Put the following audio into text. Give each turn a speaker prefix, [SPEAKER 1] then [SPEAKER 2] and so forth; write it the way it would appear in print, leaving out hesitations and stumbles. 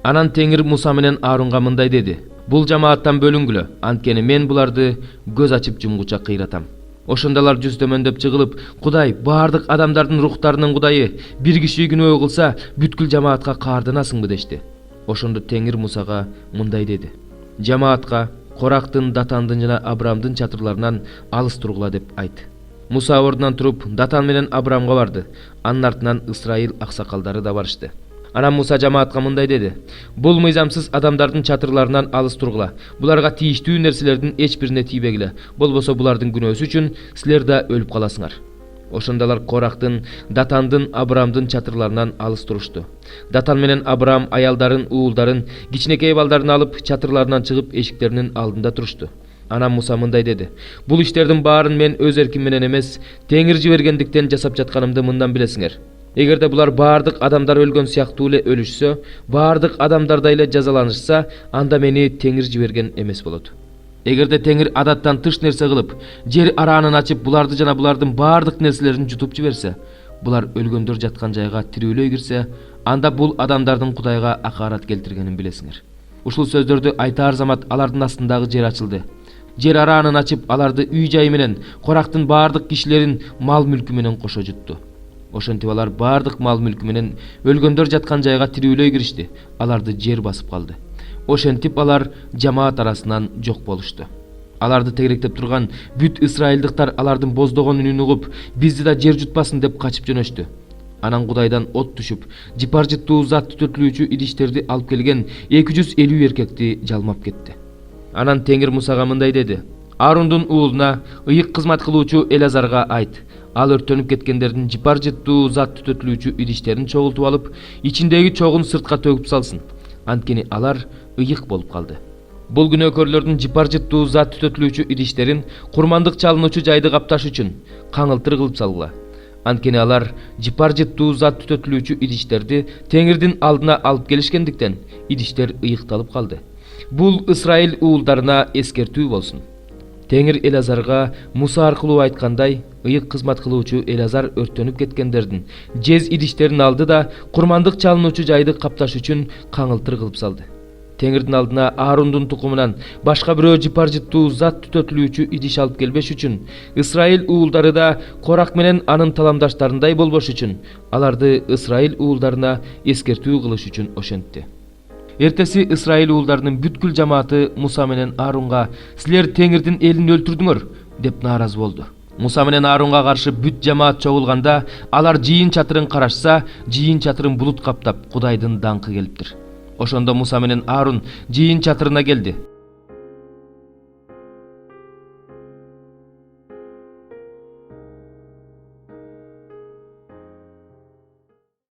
[SPEAKER 1] Анан Теңир Муса менен Аарунга мындай деди: "Бул жамааттан бөлүнгүлө, анткени мен буларды көз ачып жумгуча кыйратам." Ошондо алар жүз төмөндөп чыгылып, "Кудай, баардык адамдардын рухтарынын Кудайы, бир киши күнөө кылса, бүткүл жамаатка каарданасыңбы?" дешти. Ошондо Теңир Мусага мындай деди: "Жамаатка Корактын, Датандын жана Абрамдын чатырларынан алыс тургула деп айт." Муса ордунан туруп, Датан менен Абрамга барды. Анын артынан Исраил аксакалдары да барышты. Анан Муса жамаатка мындай деди: "Бул мыйзамсыз адамдардын чатырларынан алыс тургула. Буларга тийиштүү нерселердин эч бирине тийбегиле. Болбосо булардын күнөөсү үчүн силер да өлүп каласыңар." Ошондо алар Корактын, Датандын, Абрамдын чатырларынан алыс турушту. Датан менен Абрам аялдарын, уулдарын, кичинекей балдарын алып, чатырларынан чыгып эшиктеринин алдында турушту. Анан Муса мындай деди: "Бул иштердин баарын мен өз эрким менен эмес, Теңир жибергендиктен жасап жатканымды мындан билесиңер. Эгерде булар баардык адамдар өлгөн сыяктуу эле өлүшсө, баардык адамдардай эле жазаланышса, анда мени Теңир жиберген эмес болот. Эгерде Теңир адаттан тыш нерсе кылып, жер араанын ачып, буларды жана булардын баардык нерселерин жутуп жиберсе, булар өлгөндөр жаткан жайга тирүүлөй кирсе, анда бул адамдардын Кудайга акарат келтиргенин билесиңер." Ушул сөздөрдү айтаар замат алардын астындагы жер ачылды. Жер араанын ачып, аларды үй жайы менен, Корактын баардык кишилерин мал мүлкү менен кошо жутту. Ошентип алар баардык мал мүлкү менен өлгөндөр жаткан жайга тирүүлөй киришти. Аларды жер басып калды. Ошентип алар жамаат арасынан жок болушту. Аларды тегеректеп турган бүт исраилдыктар алардын боздогон үнүн угуп, бизди да жер жутпасын деп качып жөнөштү. Анан Кудайдан от түшүп, жыпар жыттуу зат түтөтүлүүчү идиштерди алып келген 250 эркекти жалмап кетти. Анан Теңир Мусага мындай деди: "Аарундун уулуна, ыйык кызмат кылуучу Элазарга айт. Ал өрттөнүп кеткендердин жыпар жыттуу зат түтөтүлүүчү идиштерин чогултуп алып, ичиндеги чогун сыртка төгүп салсын. Анткени алар ыйык болуп калды." Бул күнөөкөрлөрдүн жыпар жыттуу зат түтөтүлүүчү идиштерин курмандык чалынуучу жайды капташ үчүн каңылтыр кылып салгыла. Анткени алар жыпар жыттуу зат түтөтүлүүчү идиштерди Теңирдин алдына алып келишкендиктен, идиштер ыйыкталып калды. Бул Исраил уулдарына эскертүү болсун. Теңир Элазарга Муса аркылуу айткандай, ыйык кызмат кылуучу Элазар өрттөнүп кеткендердин жез идиштерин алды да курмандык чалынуучу жайды капташ үчүн каңылтыр кылып салды. Теңирдин алдына Аарундун тукумунан башка бирөө жыпар жыттуу зат түтөтүлүүчү идиш алып келбеш үчүн, Исраил уулдары да Корак менен анын таламдаштарындай болбош үчүн, аларды Исраил уулдарына эскертүү кылыш үчүн ошентти. Эртеси Исраил уулдарынын бүткүл жамааты Муса менен Аарунга: "Силер Теңирдин элин өлтүрдүңөр" деп нааразы болду. Муса менен Аарунга каршы бүт жамаат чогулганда, алар жыйын чатырын карашса, жыйын чатырын булут каптап, Кудайдын даңкы келиптир. Ошондо Муса менен Аарун жыйын чатырына келди.